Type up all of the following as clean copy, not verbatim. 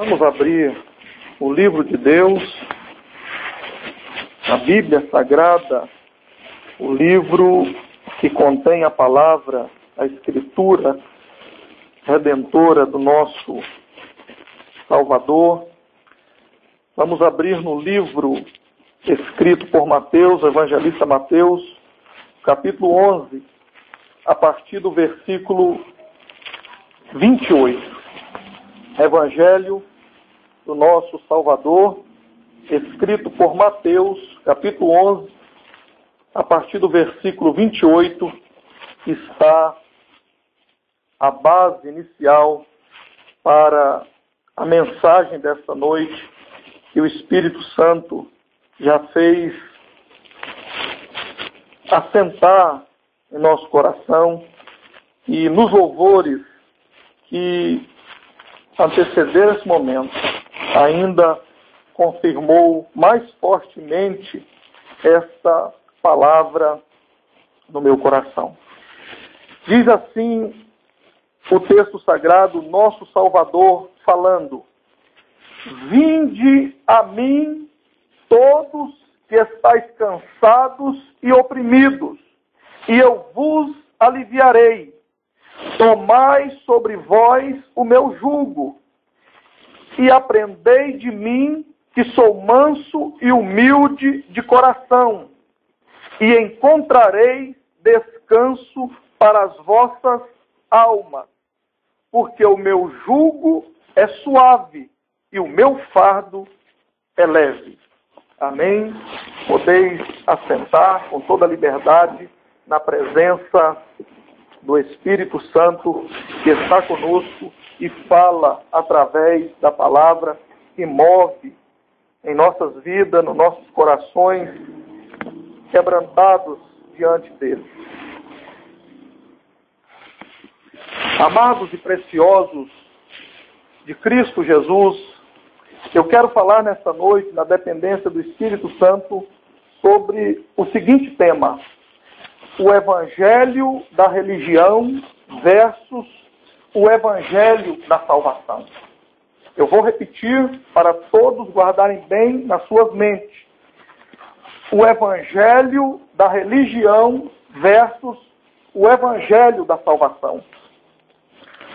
Vamos abrir o livro de Deus, a Bíblia Sagrada, o livro que contém a palavra, a Escritura redentora do nosso Salvador. Vamos abrir no livro escrito por Mateus, o evangelista Mateus, capítulo 11, a partir do versículo 28. Evangelho do nosso Salvador, escrito por Mateus, capítulo 11, a partir do versículo 28, está a base inicial para a mensagem desta noite que o Espírito Santo já fez assentar em nosso coração, e nos louvores que antecederam esse momento ainda confirmou mais fortemente esta palavra no meu coração. Diz assim o texto sagrado, nosso Salvador falando: vinde a mim todos que estáis cansados e oprimidos, e eu vos aliviarei. Tomai sobre vós o meu jugo, e aprendei de mim, que sou manso e humilde de coração, e encontrareis descanso para as vossas almas, porque o meu jugo é suave e o meu fardo é leve. Amém? Podeis assentar com toda a liberdade na presença do Espírito Santo que está conosco e fala através da palavra que move em nossas vidas, nos nossos corações quebrantados diante dele. Amados e preciosos de Cristo Jesus, eu quero falar nesta noite, na dependência do Espírito Santo, sobre o seguinte tema: o Evangelho da religião versus o Evangelho da salvação. Eu vou repetir para todos guardarem bem nas suas mentes. O Evangelho da religião versus o Evangelho da salvação.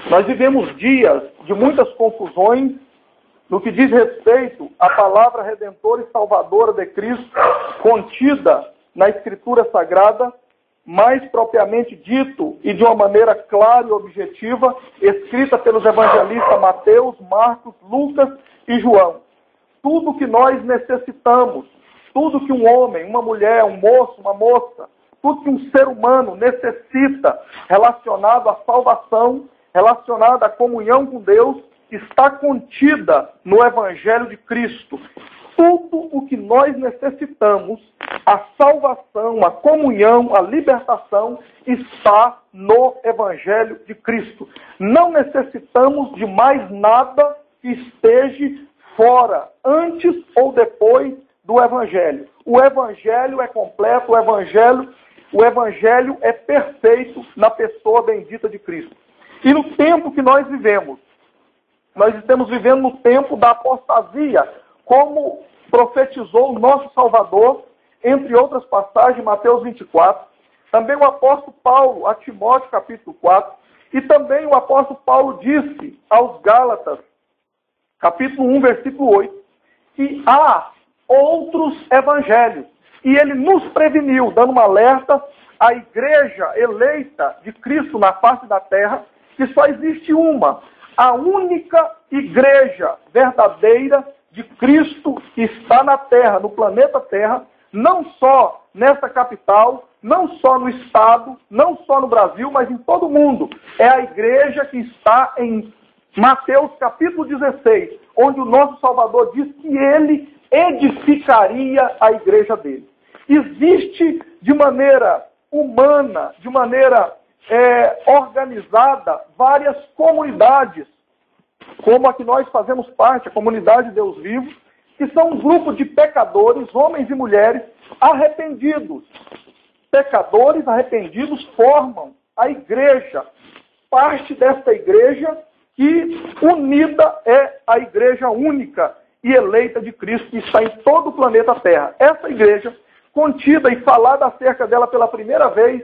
Nós vivemos dias de muitas confusões no que diz respeito à palavra redentora e salvadora de Cristo contida na Escritura Sagrada, mais propriamente dito e de uma maneira clara e objetiva, escrita pelos evangelistas Mateus, Marcos, Lucas e João. Tudo que nós necessitamos, tudo que um homem, uma mulher, um moço, uma moça, tudo que um ser humano necessita relacionado à salvação, relacionado à comunhão com Deus, está contida no Evangelho de Cristo. Tudo o que nós necessitamos, a salvação, a comunhão, a libertação, está no Evangelho de Cristo. Não necessitamos de mais nada que esteja fora, antes ou depois do Evangelho. O Evangelho é completo, o Evangelho é perfeito na pessoa bendita de Cristo. E no tempo que nós vivemos, nós estamos vivendo no tempo da apostasia, como profetizou o nosso Salvador, entre outras passagens, Mateus 24. Também o apóstolo Paulo, a Timóteo, capítulo 4. E também o apóstolo Paulo disse aos Gálatas, capítulo 1, versículo 8, que há outros evangelhos. E ele nos preveniu, dando um alerta à igreja eleita de Cristo na face da terra, que só existe uma, a única igreja verdadeira de Cristo que está na Terra, no planeta Terra, não só nessa capital, não só no Estado, não só no Brasil, mas em todo o mundo. É a igreja que está em Mateus capítulo 16, onde o nosso Salvador diz que ele edificaria a igreja dele. Existe de maneira humana, de maneira organizada, várias comunidades, como a que nós fazemos parte, a comunidade de Deus Vivo, que são um grupo de pecadores, homens e mulheres, arrependidos. Pecadores arrependidos formam a igreja. Parte desta igreja que unida é a igreja única e eleita de Cristo que está em todo o planeta Terra. Essa igreja, contida e falada acerca dela pela primeira vez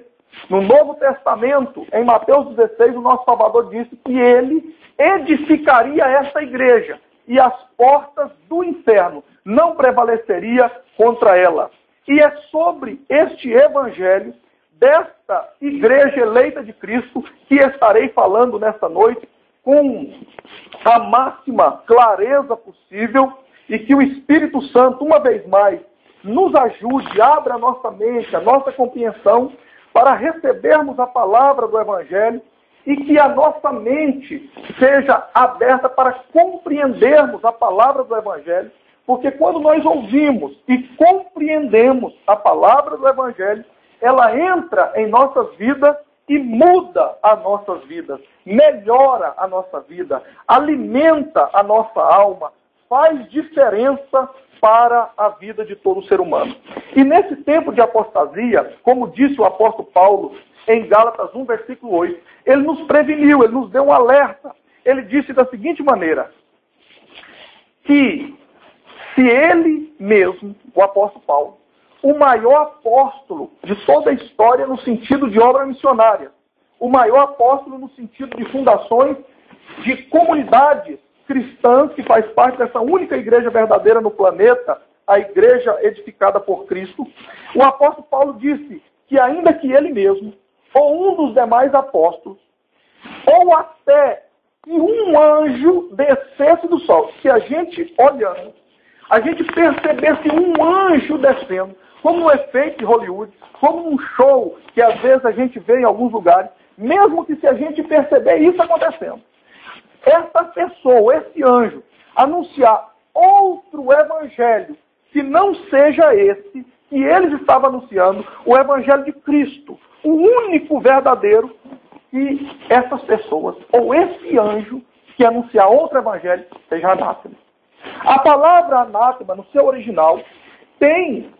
no Novo Testamento, em Mateus 16, o nosso Salvador disse que ele edificaria essa igreja e as portas do inferno não prevaleceria contra ela. E é sobre este evangelho desta igreja eleita de Cristo que estarei falando nesta noite com a máxima clareza possível e que o Espírito Santo, uma vez mais, nos ajude, abra a nossa mente, a nossa compreensão para recebermos a palavra do Evangelho e que a nossa mente seja aberta para compreendermos a palavra do Evangelho, porque quando nós ouvimos e compreendemos a palavra do Evangelho, ela entra em nossas vidas e muda as nossas vidas, melhora a nossa vida, alimenta a nossa alma, faz diferença para a vida de todo ser humano. E nesse tempo de apostasia, como disse o apóstolo Paulo em Gálatas 1, versículo 8, ele nos preveniu, ele nos deu um alerta. Ele disse da seguinte maneira, que se ele mesmo, o apóstolo Paulo, o maior apóstolo de toda a história no sentido de obra missionária, o maior apóstolo no sentido de fundações de comunidades cristãs, que faz parte dessa única igreja verdadeira no planeta, a igreja edificada por Cristo, o apóstolo Paulo disse que ainda que ele mesmo, ou um dos demais apóstolos, ou até que um anjo descesse do sol, se a gente olhando, a gente percebesse um anjo descendo, como um efeito de Hollywood, como um show que às vezes a gente vê em alguns lugares, mesmo que se a gente perceber isso acontecendo, essa pessoa, esse anjo, anunciar outro evangelho que não seja esse que eles estavam anunciando, o evangelho de Cristo, o único verdadeiro, que essas pessoas, ou esse anjo que anunciar outro evangelho, seja anátema. A palavra anátema, no seu original, tem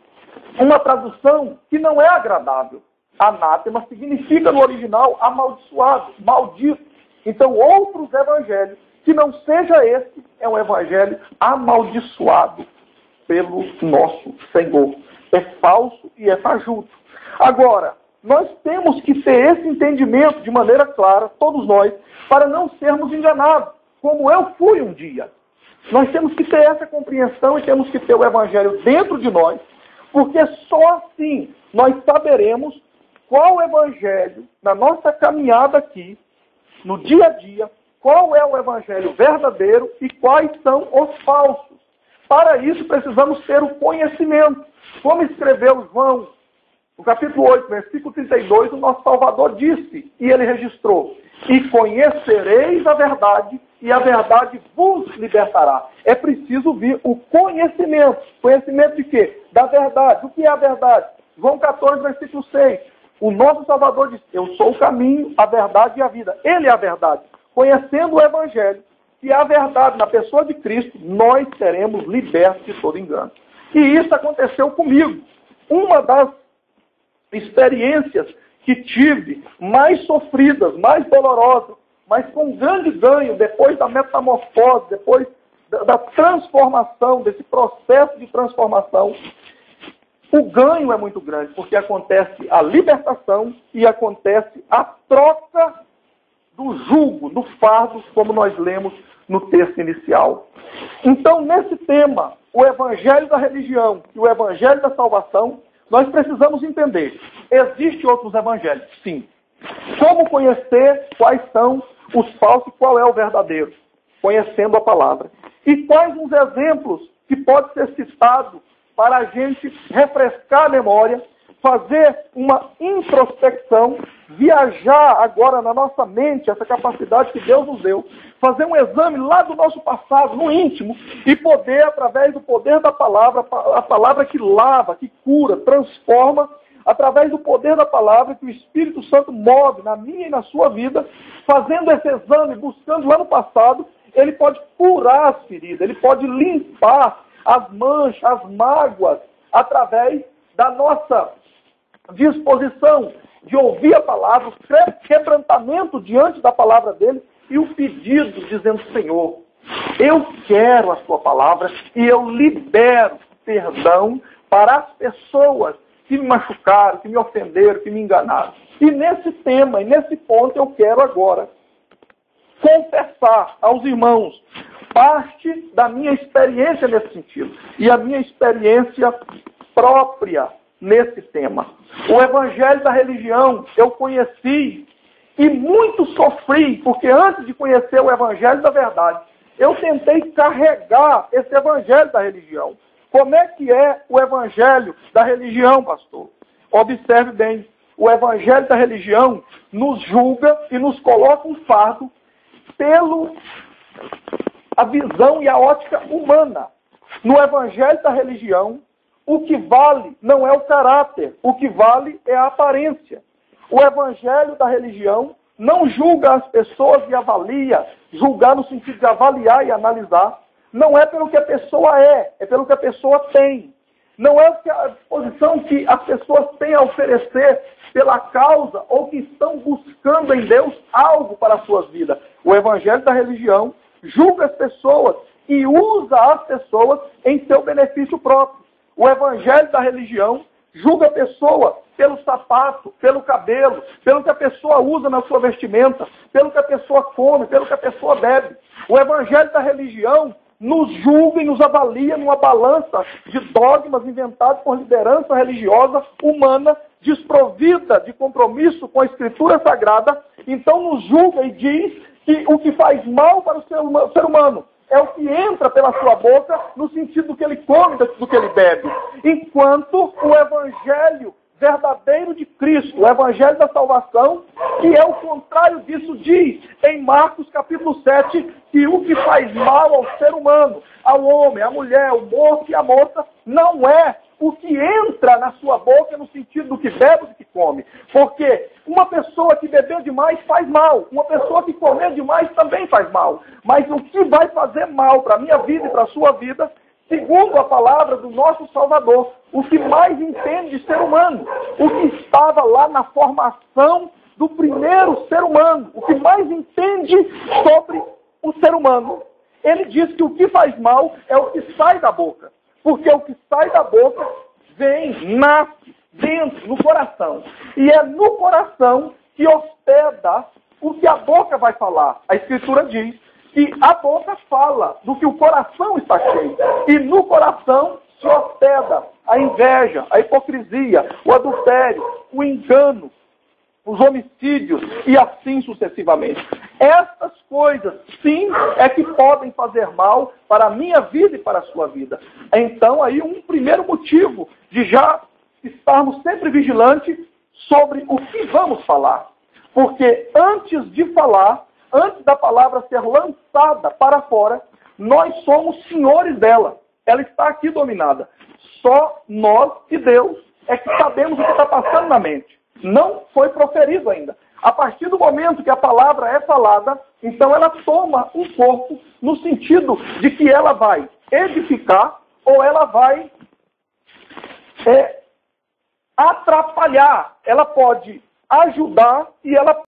uma tradução que não é agradável. Anátema significa no original amaldiçoado, maldito. Então, outros evangelhos, que não seja esse, é um evangelho amaldiçoado pelo nosso Senhor. É falso e é fajuto. Agora, nós temos que ter esse entendimento de maneira clara, todos nós, para não sermos enganados, como eu fui um dia. Nós temos que ter essa compreensão e temos que ter o evangelho dentro de nós, porque só assim nós saberemos qual evangelho, na nossa caminhada aqui, no dia a dia, qual é o evangelho verdadeiro e quais são os falsos. Para isso precisamos ter o conhecimento. Como escreveu João, no capítulo 8, versículo 32, o nosso Salvador disse, e ele registrou, e conhecereis a verdade, e a verdade vos libertará. É preciso vir o conhecimento. Conhecimento de quê? Da verdade. O que é a verdade? João 14, versículo 6. O nosso Salvador disse, eu sou o caminho, a verdade e a vida. Ele é a verdade. Conhecendo o Evangelho, e a verdade na pessoa de Cristo, nós seremos libertos de todo engano. E isso aconteceu comigo. Uma das experiências que tive, mais sofridas, mais dolorosas, mas com grande ganho, depois da metamorfose, depois da transformação, desse processo de transformação, o ganho é muito grande, porque acontece a libertação e acontece a troca do jugo, do fardo, como nós lemos no texto inicial. Então, nesse tema, o evangelho da religião e o evangelho da salvação, nós precisamos entender. Existem outros evangelhos? Sim. Como conhecer quais são os falsos e qual é o verdadeiro? Conhecendo a palavra. E quais os exemplos que pode ser citado para a gente refrescar a memória, fazer uma introspecção, viajar agora na nossa mente, essa capacidade que Deus nos deu, fazer um exame lá do nosso passado, no íntimo, e poder, através do poder da palavra, a palavra que lava, que cura, transforma, através do poder da palavra que o Espírito Santo move na minha e na sua vida, fazendo esse exame, buscando lá no passado, ele pode curar as feridas, ele pode limpar as manchas, as mágoas, através da nossa disposição de ouvir a palavra, o quebrantamento diante da palavra dele, e o pedido dizendo: Senhor, eu quero a sua palavra e eu libero perdão para as pessoas que me machucaram, que me ofenderam, que me enganaram. E nesse tema, e nesse ponto, eu quero agora confessar aos irmãos parte da minha experiência nesse sentido e a minha experiência própria nesse tema. O evangelho da religião eu conheci e muito sofri, porque antes de conhecer o evangelho da verdade, eu tentei carregar esse evangelho da religião. Como é que é o evangelho da religião, pastor? Observe bem, o evangelho da religião nos julga e nos coloca um fardo pela visão e a ótica humana. No evangelho da religião, o que vale não é o caráter, o que vale é a aparência. O evangelho da religião não julga as pessoas e avalia, julgar no sentido de avaliar e analisar, não é pelo que a pessoa é pelo que a pessoa tem. Não é a disposição que as pessoas têm a oferecer pela causa ou que estão buscando em Deus algo para as suas vidas. O evangelho da religião julga as pessoas e usa as pessoas em seu benefício próprio. O evangelho da religião julga a pessoa pelo sapato, pelo cabelo, pelo que a pessoa usa na sua vestimenta, pelo que a pessoa come, pelo que a pessoa bebe. O evangelho da religião nos julga e nos avalia numa balança de dogmas inventados por liderança religiosa humana, desprovida de compromisso com a Escritura Sagrada. Então nos julga e diz que o que faz mal para o ser humano é o que entra pela sua boca, no sentido do que ele come, do que ele bebe. Enquanto o evangelho verdadeiro de Cristo, o evangelho da salvação, que é o contrário disso, diz em Marcos capítulo 7, que o que faz mal ao ser humano, ao homem, à mulher, ao moço e à moça, não é o que entra na sua boca no sentido do que bebe, do que come. Porque uma pessoa que beber demais faz mal, uma pessoa que comer demais também faz mal. Mas o que vai fazer mal para a minha vida e para a sua vida, segundo a palavra do nosso Salvador, o que mais entende de ser humano, o que estava lá na formação do primeiro ser humano, o que mais entende sobre o ser humano. Ele diz que o que faz mal é o que sai da boca. Porque o que sai da boca vem, nasce dentro, no coração. E é no coração que hospeda o que a boca vai falar. A Escritura diz que a boca fala do que o coração está cheio. E no coração se hospeda a inveja, a hipocrisia, o adultério, o engano, os homicídios e assim sucessivamente. Essas coisas, sim, é que podem fazer mal para a minha vida e para a sua vida. Então, aí um primeiro motivo de já estarmos sempre vigilantes sobre o que vamos falar. Porque antes de falar, antes da palavra ser lançada para fora, nós somos senhores dela. Ela está aqui dominada. Só nós e Deus é que sabemos o que está passando na mente. Não foi proferido ainda. A partir do momento que a palavra é falada, então ela toma um corpo no sentido de que ela vai edificar ou ela vai atrapalhar. Ela pode ajudar e ela